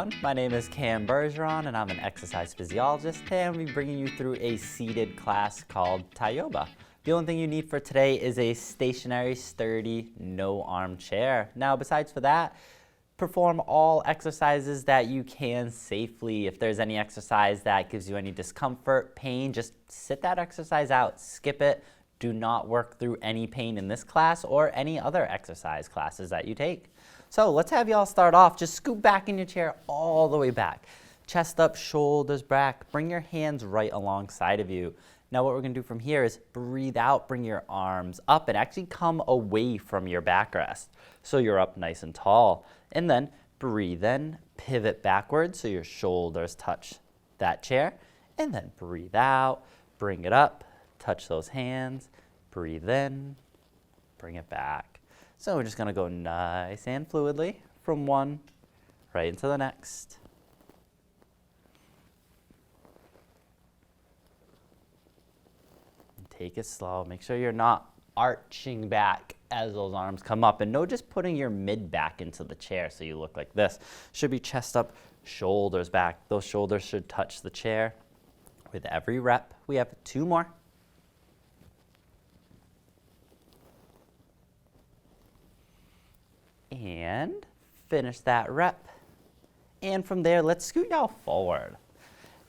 everyone. My name is Cam Bergeron, and I'm an exercise physiologist. Today I'm going to be bringing you through a seated class called Tayoba. The only thing you need for today is a stationary, sturdy, no-arm chair. Now, besides for that, perform all exercises that you can safely. If there's any exercise that gives you any discomfort, pain, just sit that exercise out, skip it. Do not work through any pain in this class or any other exercise classes that you take. So let's have you all start off. Just scoot back in your chair all the way back. Chest up, shoulders back. Bring your hands right alongside of you. Now what we're going to do from here is breathe out, bring your arms up and actually come away from your backrest. So you're up nice and tall. And then breathe in, pivot backwards so your shoulders touch that chair. And then breathe out, bring it up, touch those hands, breathe in, bring it back. So we're just going to go nice and fluidly from one right into the next. And take it slow. Make sure you're not arching back as those arms come up. And no just putting your mid back into the chair so you look like this. Should be chest up, shoulders back. Those shoulders should touch the chair. With every rep, we have 2 more. And finish that rep. And from there, let's scoot y'all forward.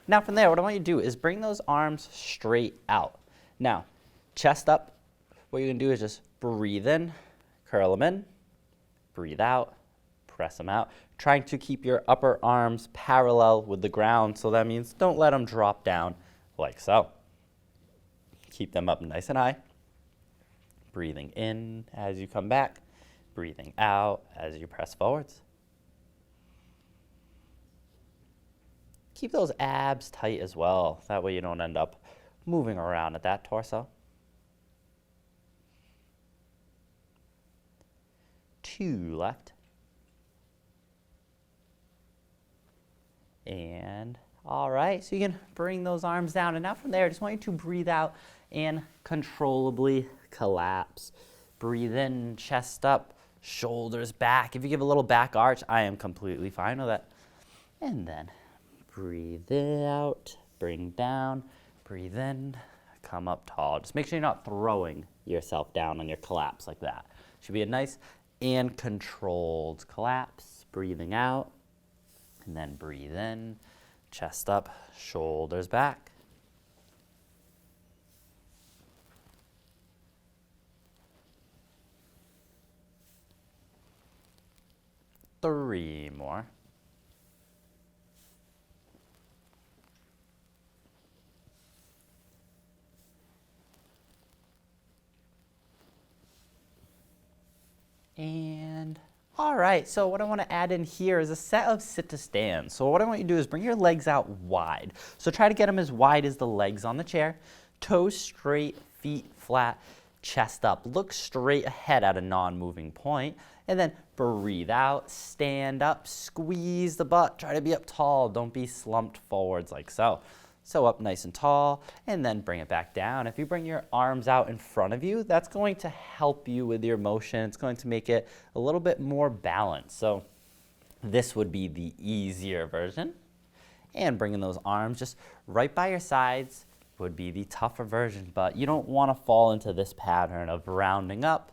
Now from there, what I want you to do is bring those arms straight out. Now, chest up, what you're going to do is just breathe in, curl them in, breathe out, press them out. Trying to keep your upper arms parallel with the ground, so that means don't let them drop down like so. Keep them up nice and high. Breathing in as you come back. Breathing out as you press forwards. Keep those abs tight as well. That way you don't end up moving around at that torso. 2 left. And all right, so you can bring those arms down. And now from there, I just want you to breathe out and controllably collapse. Breathe in, chest up, shoulders back. If you give a little back arch, I am completely fine with it. And then breathe out, bring down, breathe in, come up tall. Just make sure you're not throwing yourself down on your collapse like that. Should be a nice and controlled collapse. Breathing out, and then breathe in, chest up, shoulders back. 3 more. And all right, so what I want to add in here is a set of sit to stand. So what I want you to do is bring your legs out wide. So try to get them as wide as the legs on the chair. Toes straight, feet flat, chest up. Look straight ahead at a non-moving point. And then breathe out, stand up, squeeze the butt. Try to be up tall. Don't be slumped forwards like so. So up nice and tall, and then bring it back down. If you bring your arms out in front of you, that's going to help you with your motion. It's going to make it a little bit more balanced. So this would be the easier version. And bringing those arms just right by your sides would be the tougher version. But you don't want to fall into this pattern of rounding up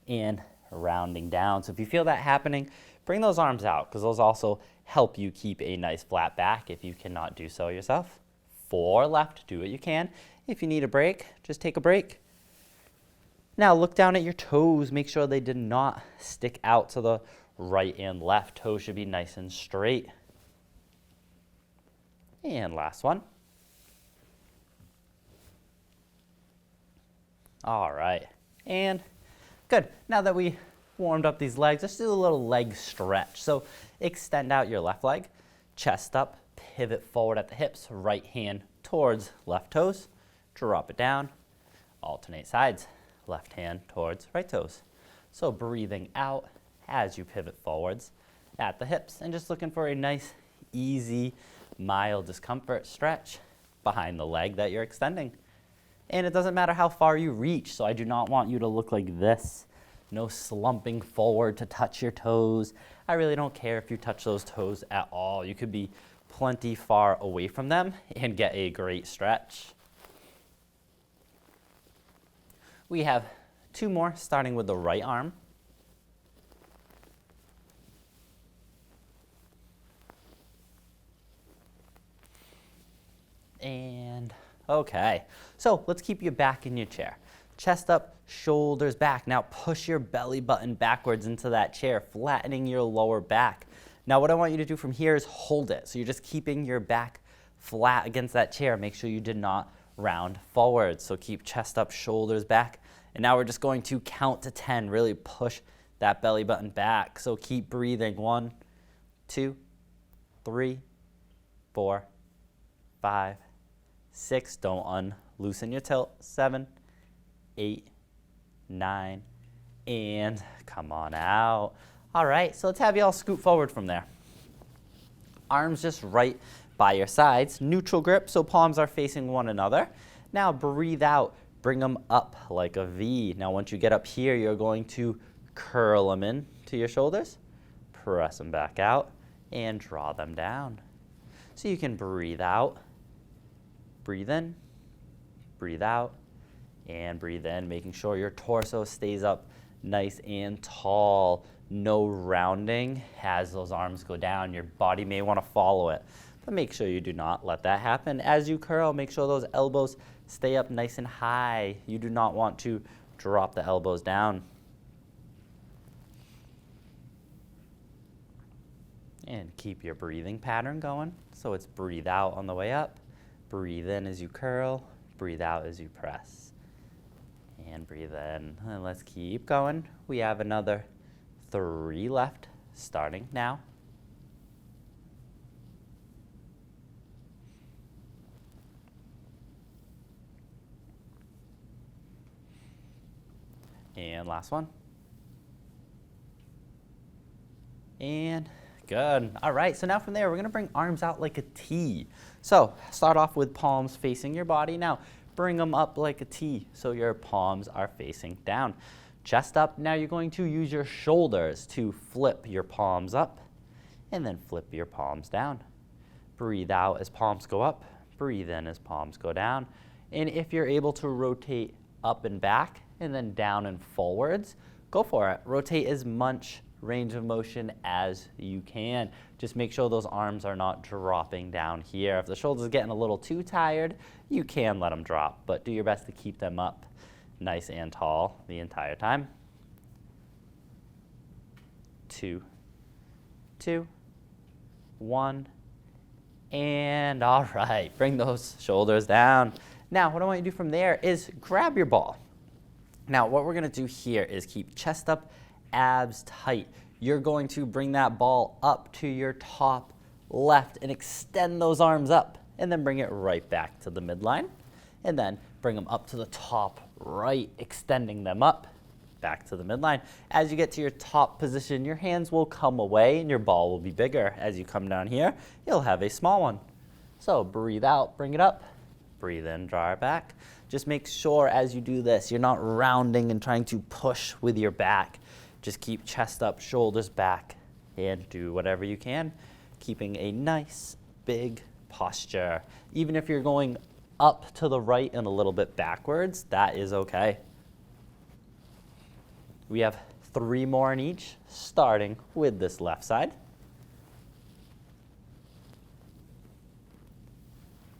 and rounding down. So if you feel that happening, bring those arms out because those also help you keep a nice flat back if you cannot do so yourself. 4 left, do what you can. If you need a break, just take a break. Now look down at your toes, make sure they did not stick out to the right and left. Toes should be nice and straight. And last one. All right, and good. Now that we warmed up these legs, let's do a little leg stretch. So extend out your left leg, chest up, pivot forward at the hips, right hand towards left toes, drop it down, alternate sides, left hand towards right toes. So breathing out as you pivot forwards at the hips and just looking for a nice, easy, mild discomfort stretch behind the leg that you're extending. And it doesn't matter how far you reach, so I do not want you to look like this. No slumping forward to touch your toes. I really don't care if you touch those toes at all. You could be plenty far away from them and get a great stretch. We have 2 more, starting with the right arm. And okay, so let's keep you back in your chair. Chest up, shoulders back. Now push your belly button backwards into that chair, flattening your lower back. Now what I want you to do from here is hold it. So you're just keeping your back flat against that chair. Make sure you did not round forward. So keep chest up, shoulders back. And now we're just going to count to 10. Really push that belly button back. So keep breathing. 1, 2, 3, 4, 5, 6. Don't unloosen your tilt. 7, 8, 9, and come on out. All right, so let's have you all scoot forward from there. Arms just right by your sides. Neutral grip, so palms are facing one another. Now breathe out. Bring them up like a V. Now once you get up here, you're going to curl them in to your shoulders, press them back out, and draw them down. So you can breathe out, breathe in, breathe out, and breathe in, making sure your torso stays up nice and tall. No rounding as those arms go down. Your body may want to follow it, but make sure you do not let that happen. As you curl, make sure those elbows stay up nice and high. You do not want to drop the elbows down. And keep your breathing pattern going. So it's breathe out on the way up, breathe in as you curl, breathe out as you press. And breathe in. And let's keep going. We have another 3 left, starting now. And last one. And good. All right, so now from there, we're gonna bring arms out like a T. So start off with palms facing your body. Now bring them up like a T, so your palms are facing down. Chest up. Now you're going to use your shoulders to flip your palms up and then flip your palms down. Breathe out as palms go up, breathe in as palms go down. And if you're able to rotate up and back and then down and forwards, go for it. Rotate as much range of motion as you can. Just make sure those arms are not dropping down here. If the shoulders are getting a little too tired, you can let them drop, but do your best to keep them up nice and tall the entire time. 2, 2, 1, and all right, bring those shoulders down. Now, what I want you to do from there is grab your ball. Now, what we're gonna do here is keep chest up, abs tight. You're going to bring that ball up to your top left and extend those arms up, and then bring it right back to the midline, and then bring them up to the top right, extending them up back to the midline. As you get to your top position, your hands will come away and your ball will be bigger. As you come down here, you'll have a small one. So breathe out, bring it up, breathe in, draw it back. Just make sure as you do this, you're not rounding and trying to push with your back. Just keep chest up, shoulders back, and do whatever you can, keeping a nice big posture. Even if you're going up to the right and a little bit backwards, that is okay. We have 3 more in each, starting with this left side.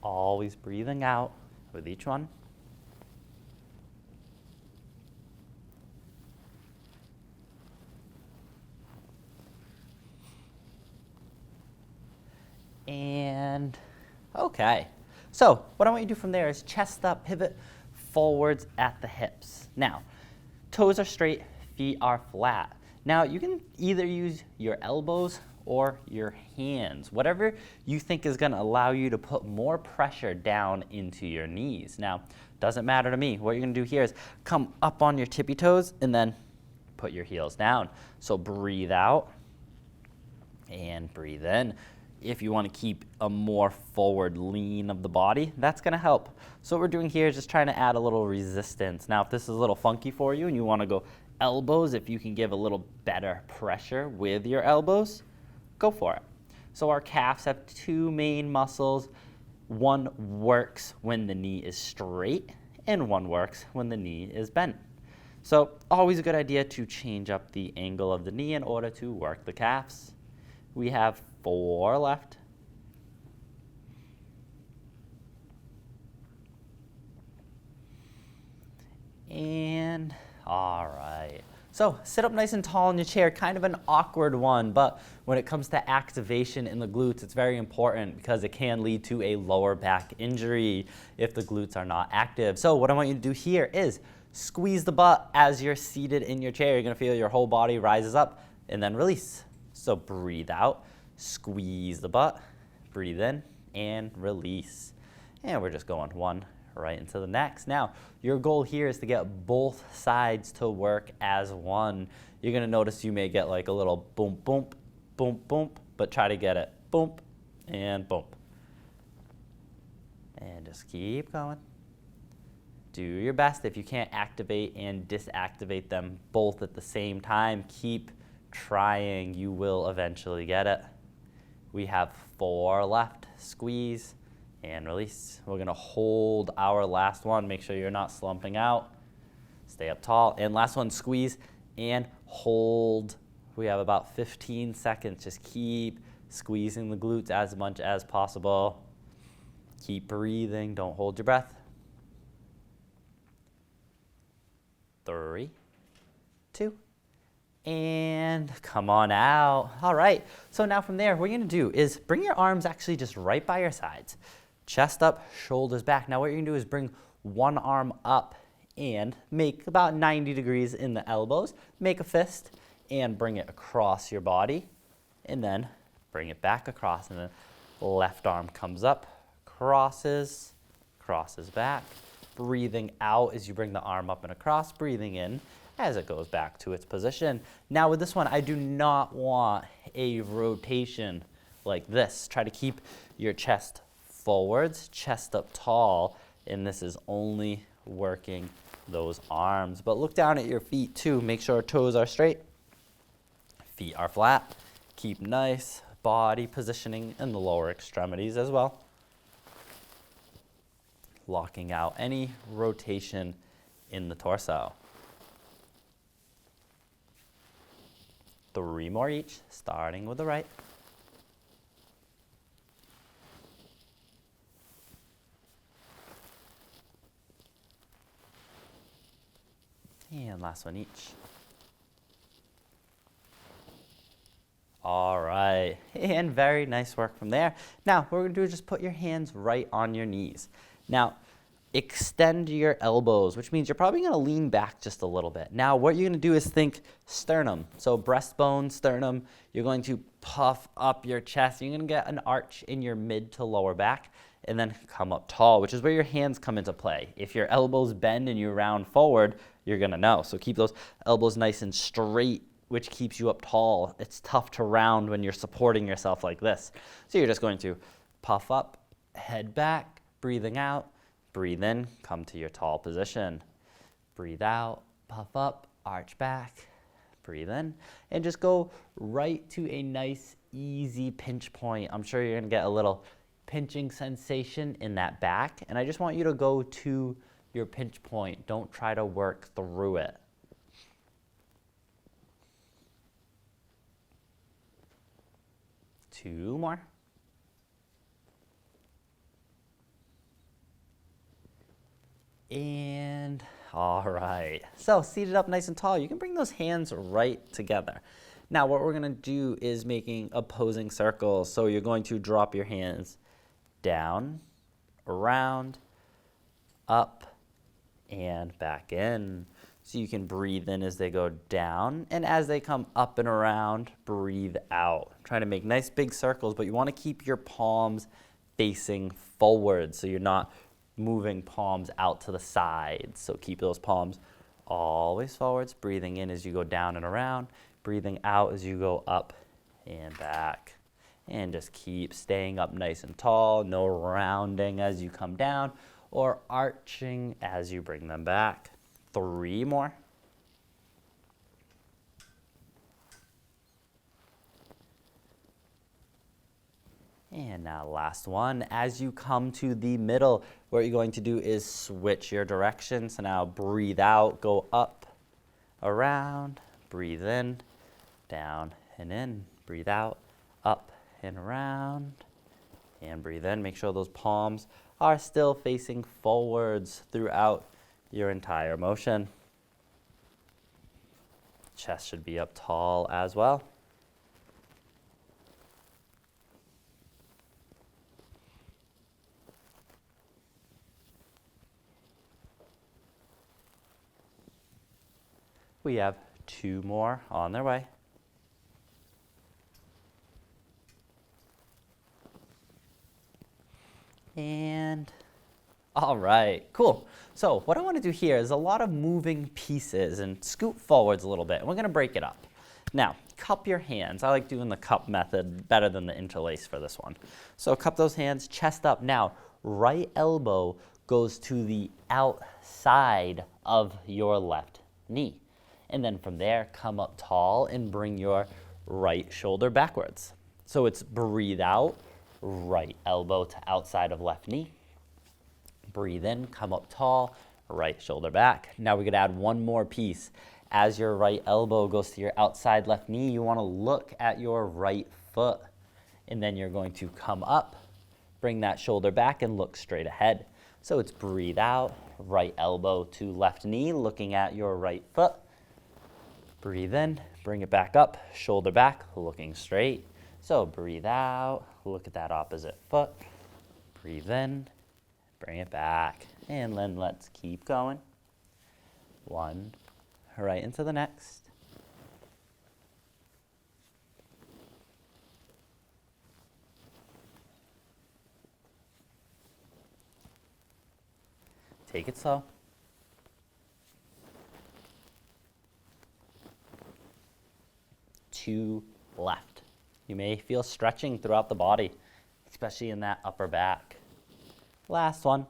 Always breathing out with each one. And okay. So what I want you to do from there is chest up, pivot forwards at the hips. Now, toes are straight, feet are flat. Now you can either use your elbows or your hands, whatever you think is gonna allow you to put more pressure down into your knees. Now, doesn't matter to me. What you're gonna do here is come up on your tippy toes and then put your heels down. So breathe out and breathe in. If you want to keep a more forward lean of the body, that's going to help. So what we're doing here is just trying to add a little resistance. Now, if this is a little funky for you and you want to go elbows, if you can give a little better pressure with your elbows, go for it. So our calves have two main muscles. One works when the knee is straight and one works when the knee is bent. So always a good idea to change up the angle of the knee in order to work the calves. We have 4 left. And all right. So sit up nice and tall in your chair, kind of an awkward one, but when it comes to activation in the glutes, it's very important because it can lead to a lower back injury if the glutes are not active. So what I want you to do here is squeeze the butt as you're seated in your chair. You're gonna feel your whole body rises up and then release. So breathe out, squeeze the butt, breathe in and release. And we're just going one right into the next. Now, your goal here is to get both sides to work as one. You're gonna notice you may get like a little boom, boom, boom, boom, but try to get it boom and boom. And just keep going. Do your best. If you can't activate and disactivate them both at the same time, keep trying. You will eventually get it. We have 4 left. Squeeze and release. We're gonna hold our last one. Make sure you're not slumping out. Stay up tall. And last one, squeeze and hold. We have about 15 seconds. Just keep squeezing the glutes as much as possible. Keep breathing. Don't hold your breath. 3, 2, and come on out. All right, so now from there, what you're gonna do is bring your arms actually just right by your sides. Chest up, shoulders back. Now what you're gonna do is bring one arm up and make about 90 degrees in the elbows. Make a fist and bring it across your body. And then bring it back across. And then left arm comes up, crosses, crosses back. Breathing out as you bring the arm up and across. Breathing in as it goes back to its position. Now with this one, I do not want a rotation like this. Try to keep your chest forwards, chest up tall, and this is only working those arms. But look down at your feet too. Make sure toes are straight, feet are flat. Keep nice body positioning in the lower extremities as well. Locking out any rotation in the torso. 3 more each, starting with the right. And last one each. All right, and very nice work from there. Now, what we're gonna do is just put your hands right on your knees. Now, extend your elbows, which means you're probably gonna lean back just a little bit. Now, what you're gonna do is think sternum. So breastbone, sternum, you're going to puff up your chest. You're gonna get an arch in your mid to lower back and then come up tall, which is where your hands come into play. If your elbows bend and you round forward, you're gonna know. So keep those elbows nice and straight, which keeps you up tall. It's tough to round when you're supporting yourself like this. So you're just going to puff up, head back, breathing out, breathe in, come to your tall position. Breathe out, puff up, arch back, breathe in, and just go right to a nice, easy pinch point. I'm sure you're gonna get a little pinching sensation in that back, and I just want you to go to your pinch point. Don't try to work through it. Two more. And all right, so seated up nice and tall, you can bring those hands right together. Now what we're gonna do is making opposing circles. So you're going to drop your hands down, around, up, and back in. So you can breathe in as they go down, and as they come up and around, breathe out. Try to make nice big circles, but you wanna keep your palms facing forward so you're not moving palms out to the side. So keep those palms always forwards, breathing in as you go down and around, breathing out as you go up and back. And just keep staying up nice and tall, no rounding as you come down or arching as you bring them back. 3 more. Now last one, as you come to the middle, what you're going to do is switch your direction. So now breathe out, go up, around, breathe in, down and in, breathe out, up and around, and breathe in. Make sure those palms are still facing forwards throughout your entire motion. Chest should be up tall as well. We have 2 more on their way. And all right, cool. So what I want to do here is a lot of moving pieces and scoot forwards a little bit. And we're going to break it up. Now, cup your hands. I like doing the cup method better than the interlace for this one. So cup those hands, chest up. Now, right elbow goes to the outside of your left knee. And then from there, come up tall and bring your right shoulder backwards. So it's breathe out, right elbow to outside of left knee. Breathe in, come up tall, right shoulder back. Now we're going to add one more piece. As your right elbow goes to your outside left knee, you want to look at your right foot. And then you're going to come up, bring that shoulder back and look straight ahead. So it's breathe out, right elbow to left knee, looking at your right foot. Breathe in, bring it back up, shoulder back, looking straight. So breathe out, look at that opposite foot. Breathe in, bring it back. And then let's keep going. 1, right into the next. Take it slow. 2 left. You may feel stretching throughout the body, especially in that upper back. Last one.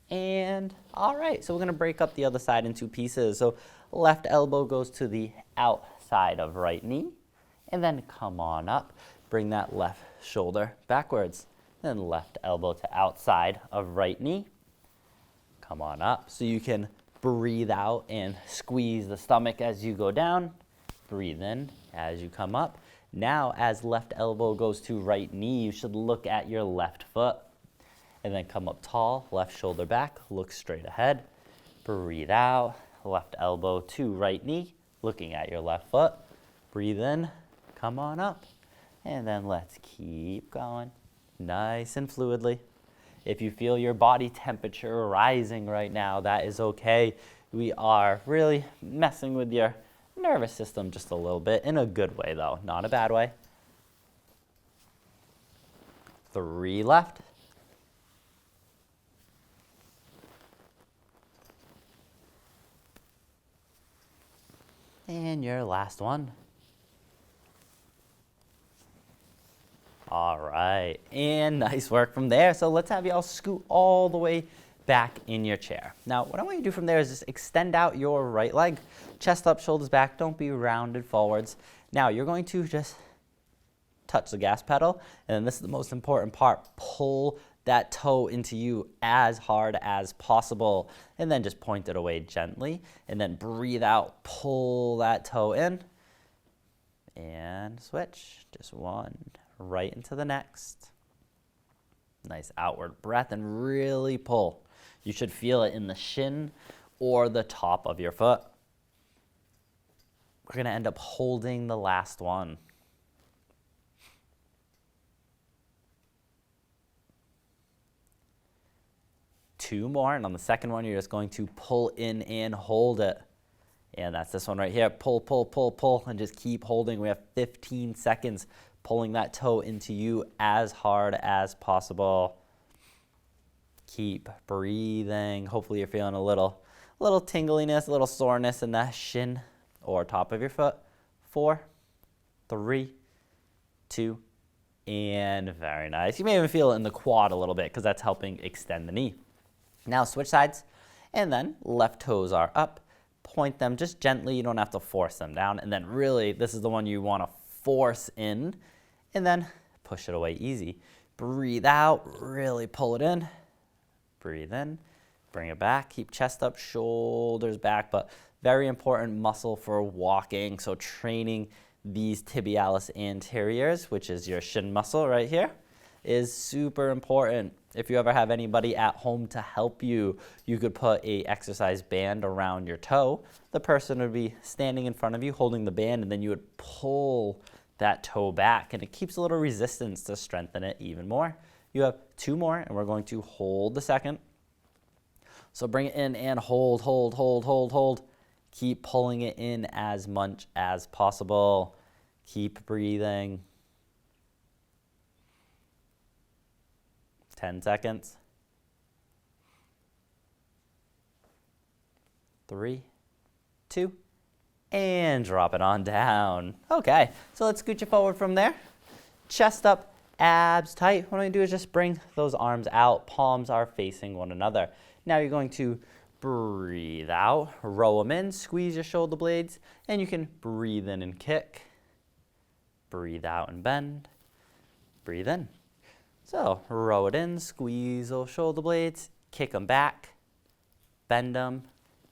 And all right, so we're going to break up the other side in 2 pieces. So left elbow goes to the outside of right knee, and then come on up. Bring that left shoulder backwards. Then left elbow to outside of right knee. Come on up. So you can breathe out and squeeze the stomach as you go down. Breathe in as you come up. Now, as left elbow goes to right knee, you should look at your left foot. And then come up tall, left shoulder back, look straight ahead. Breathe out, left elbow to right knee, looking at your left foot. Breathe in, come on up. And then let's keep going, nice and fluidly. If you feel your body temperature rising right now, that is okay. We are really messing with your nervous system just a little bit, in a good way though, not a bad way. 3 left. And your last one. All right, and nice work from there. So let's have y'all scoot all the way back in your chair. Now, what I want you to do from there is just extend out your right leg, chest up, shoulders back. Don't be rounded forwards. Now, you're going to just touch the gas pedal, and then this is the most important part. Pull that toe into you as hard as possible, and then just point it away gently, and then breathe out, pull that toe in, and switch. Just 1. Right into the next. Nice outward breath and really pull. You should feel it in the shin or the top of your foot. We're going to end up holding the last one. Two more, and on the second one, you're just going to pull in and hold it. And that's this one right here. Pull, pull, pull, pull, and just keep holding. We have 15 seconds. Pulling that toe into you as hard as possible. Keep breathing. Hopefully you're feeling a little tingliness, a little soreness in that shin or top of your foot. 4, 3, 2, and very nice. You may even feel it in the quad a little bit because that's helping extend the knee. Now switch sides, and then left toes are up. Point them just gently. You don't have to force them down. And then really, this is the one you want to force in and then push it away easy. Breathe out, really pull it in. Breathe in, bring it back, keep chest up, shoulders back, but very important muscle for walking. So training these tibialis anteriors, which is your shin muscle right here, is super important. If you ever have anybody at home to help you, you could put a exercise band around your toe. The person would be standing in front of you holding the band, and then you would pull that toe back, and it keeps a little resistance to strengthen it even more. You have 2 more, and we're going to hold the second. So bring it in and hold, hold, hold, hold, hold. Keep pulling it in as much as possible. Keep breathing. 10 seconds. 3, 2, and drop it on down. Okay, so let's scoot you forward from there. Chest up, abs tight. What I'm going to do is just bring those arms out. Palms are facing one another. Now you're going to breathe out, row them in, squeeze your shoulder blades, and you can breathe in and kick. Breathe out and bend. Breathe in. So row it in, squeeze those shoulder blades, kick them back, bend them,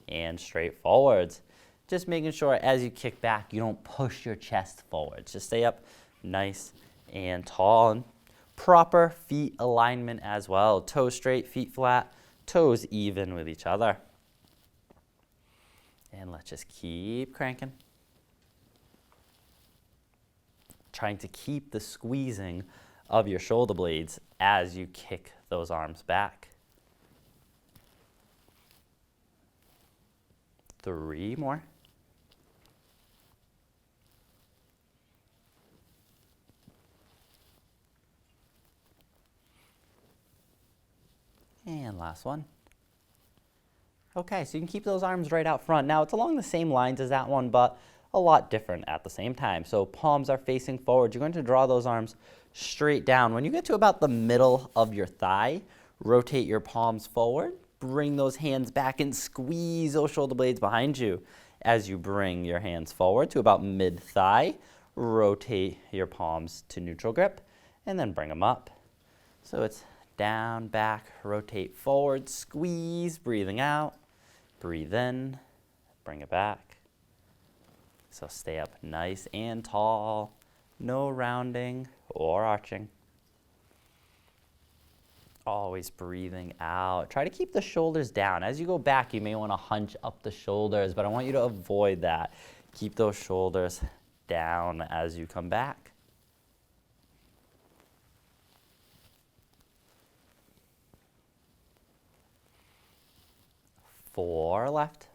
and straight forwards. Just making sure as you kick back, you don't push your chest forwards. Just stay up nice and tall. And proper feet alignment as well. Toes straight, feet flat, toes even with each other. And let's just keep cranking. Trying to keep the squeezing of your shoulder blades as you kick those arms back. 3 more. And last one. Okay, so you can keep those arms right out front. Now, it's along the same lines as that one, but a lot different at the same time. So palms are facing forward. You're going to draw those arms straight down. When you get to about the middle of your thigh, rotate your palms forward, bring those hands back and squeeze those shoulder blades behind you. As you bring your hands forward to about mid-thigh, rotate your palms to neutral grip, and then bring them up. So it's down, back, rotate forward, squeeze, breathing out, breathe in, bring it back. So stay up nice and tall, no rounding or arching. Always breathing out. Try to keep the shoulders down. As you go back, you may want to hunch up the shoulders, but I want you to avoid that. Keep those shoulders down as you come back. 4 left.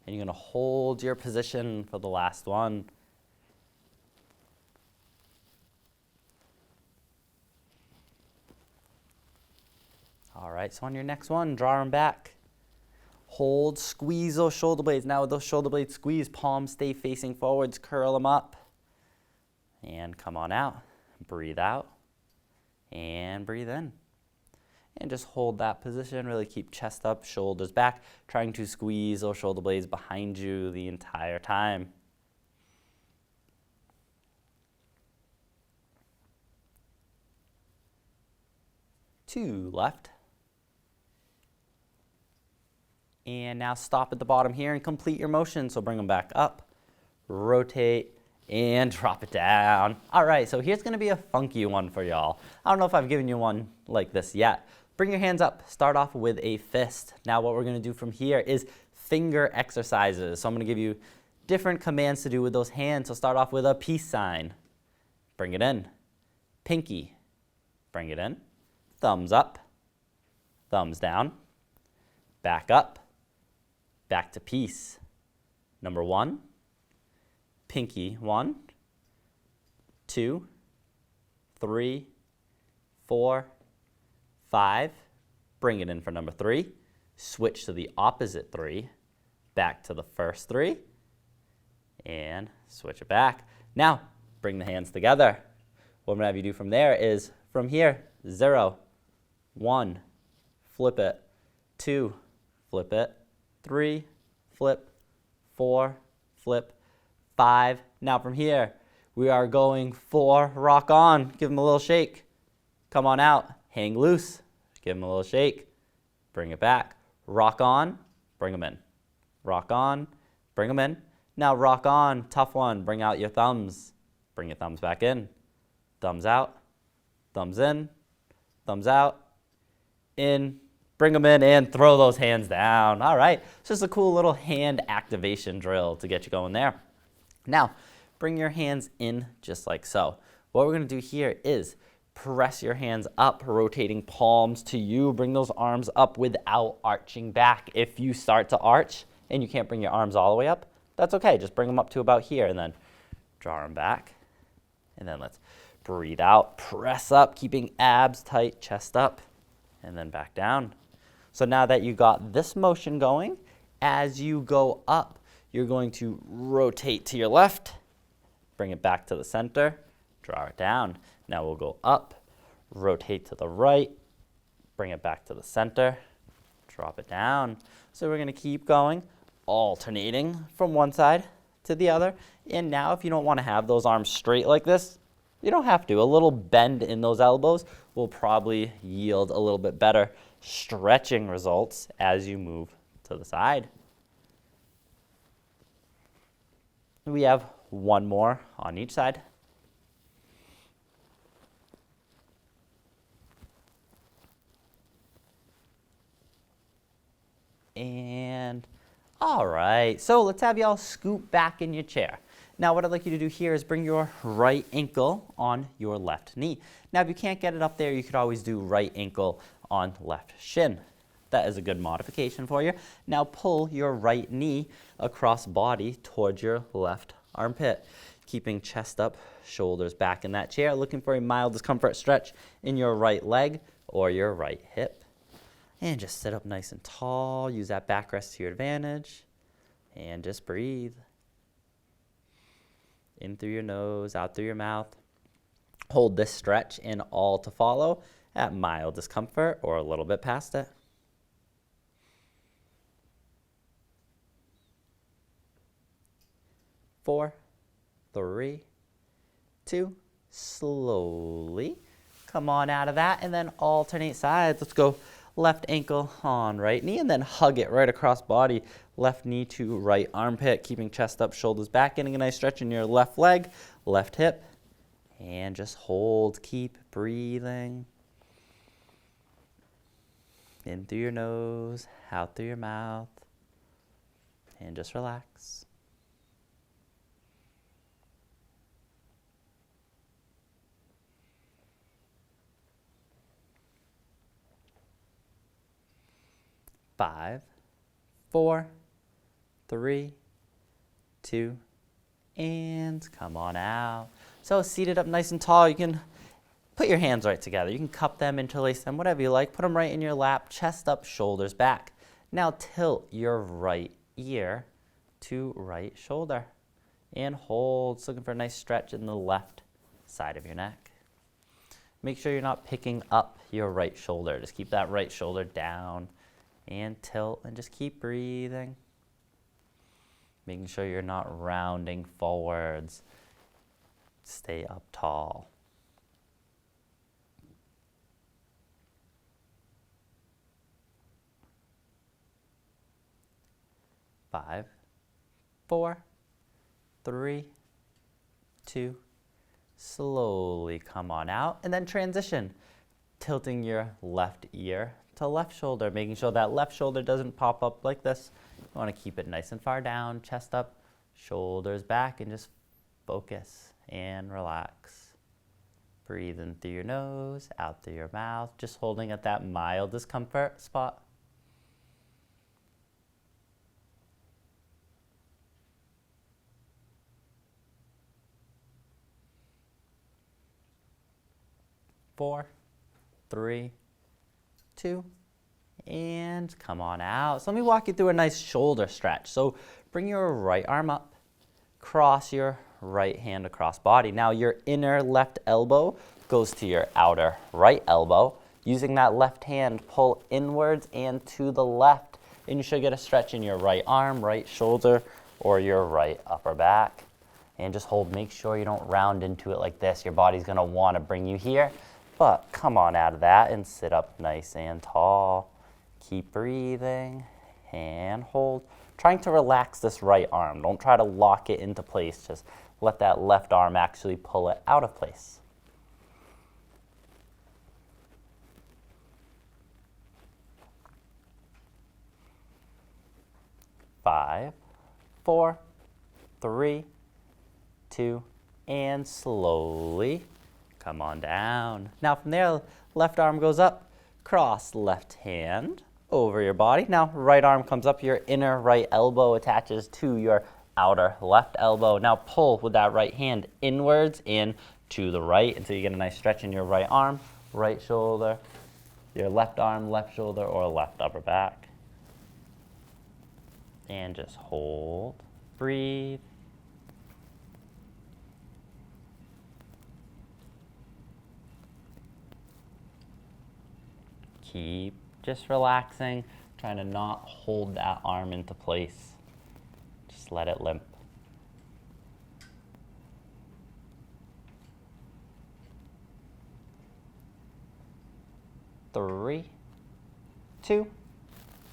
And you're going to hold your position for the last one. All right, so on your next one, draw them back. Hold, squeeze those shoulder blades. Now with those shoulder blades squeezed, palms stay facing forwards, curl them up. And come on out. Breathe out. And breathe in. And just hold that position. Really keep chest up, shoulders back, trying to squeeze those shoulder blades behind you the entire time. Two left. And now stop at the bottom here and complete your motion. So bring them back up, rotate, and drop it down. All right, so here's gonna be a funky one for y'all. I don't know if I've given you one like this yet. Bring your hands up, start off with a fist. Now what we're gonna do from here is finger exercises. So I'm gonna give you different commands to do with those hands. So start off with a peace sign. Bring it in. Pinky, bring it in. Thumbs up, thumbs down, back up, back to peace. Number 1, pinky 1, 2, 3, 4, 5. Bring it in for number 3. Switch to the opposite 3. Back to the first 3. And switch it back. Now, bring the hands together. What I'm going to have you do from there is from here, 0, 1, flip it, 2, flip it, 3, flip, 4, flip, 5. Now from here, We are going for rock on. Give them a little shake. Come on out. Hang loose. Give them a little shake. Bring it back. Rock on. Bring them in. Rock on. Bring them in. Now rock on. Tough one. Bring out your thumbs. Bring your thumbs back in. Thumbs out. Thumbs in. Thumbs out. In. Bring them in and throw those hands down. All right. It's just a cool little hand activation drill to get you going there. Now, bring your hands in just like so. What we're going to do here is press your hands up, rotating palms to you. Bring those arms up without arching back. If you start to arch and you can't bring your arms all the way up, that's okay. Just bring them up to about here and then draw them back. And then let's breathe out, press up, keeping abs tight, chest up, and then back down. So now that you got this motion going, as you go up, you're going to rotate to your left, bring it back to the center, draw it down. Now we'll go up, rotate to the right, bring it back to the center, drop it down. So we're going to keep going, alternating from one side to the other. And now if you don't want to have those arms straight like this, you don't have to. A little bend in those elbows will probably yield a little bit better stretching results as you move to the side. We have one more on each side. And all right, so let's have y'all scoop back in your chair. Now what I'd like you to do here is bring your right ankle on your left knee. Now if you can't get it up there, you could always do right ankle on left shin. That is a good modification for you. Now pull your right knee across body towards your left armpit, keeping chest up, shoulders back in that chair, looking for a mild discomfort stretch in your right leg or your right hip. And just sit up nice and tall. Use that backrest to your advantage. And just breathe. In through your nose, out through your mouth. Hold this stretch in all to follow at mild discomfort or a little bit past it. 4, 3, 2, slowly come on out of that and then alternate sides. Let's go left ankle on right knee and then hug it right across body. Left knee to right armpit, keeping chest up, shoulders back, getting a nice stretch in your left leg, left hip, and just hold, keep breathing. In through your nose, out through your mouth, and just relax. Five, 4, 3, 2, and come on out. So seated up nice and tall, you can put your hands right together. You can cup them, interlace them, whatever you like. Put them right in your lap, chest up, shoulders back. Now tilt your right ear to right shoulder and hold. Looking for a nice stretch in the left side of your neck. Make sure you're not picking up your right shoulder. Just keep that right shoulder down and tilt and just keep breathing. Making sure you're not rounding forwards. Stay up tall. 5, 4, 3, 2, slowly come on out and then transition. Tilting your left ear to left shoulder, making sure that left shoulder doesn't pop up like this. You want to keep it nice and far down, chest up, shoulders back, and just focus and relax. Breathe in through your nose, out through your mouth, just holding at that mild discomfort spot. Four, 3, 2, and come on out. So let me walk you through a nice shoulder stretch. So bring your right arm up, cross your right hand across body. Now your inner left elbow goes to your outer right elbow. Using that left hand, pull inwards and to the left. And you should get a stretch in your right arm, right shoulder, or your right upper back. and just hold. Make sure you don't round into it like this. Your body's gonna wanna bring you here, but come on out of that and sit up nice and tall. Keep breathing and hold. Trying to relax this right arm. Don't try to lock it into place. Just let that left arm actually pull it out of place. Five, 4, 3, 2, and slowly come on down. Now from there, left arm goes up, cross left hand over your body. Now right arm comes up, your inner right elbow attaches to your outer left elbow. Now pull with that right hand inwards and to the right until you get a nice stretch in your right arm, right shoulder, your left arm, left shoulder, or left upper back. And just hold, breathe. Keep just relaxing, trying to not hold that arm into place. Just let it limp. Three, 2,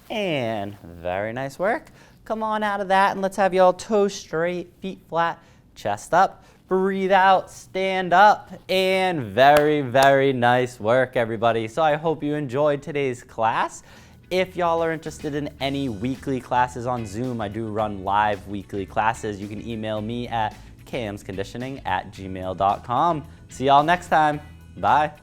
and very nice work. Come on out of that and let's have you all toes straight, feet flat, chest up. Breathe out, stand up, and very, very nice work, everybody. So I hope you enjoyed today's class. If y'all are interested in any weekly classes on Zoom, I do run live weekly classes. You can email me at camsconditioning@gmail.com. See y'all next time. Bye.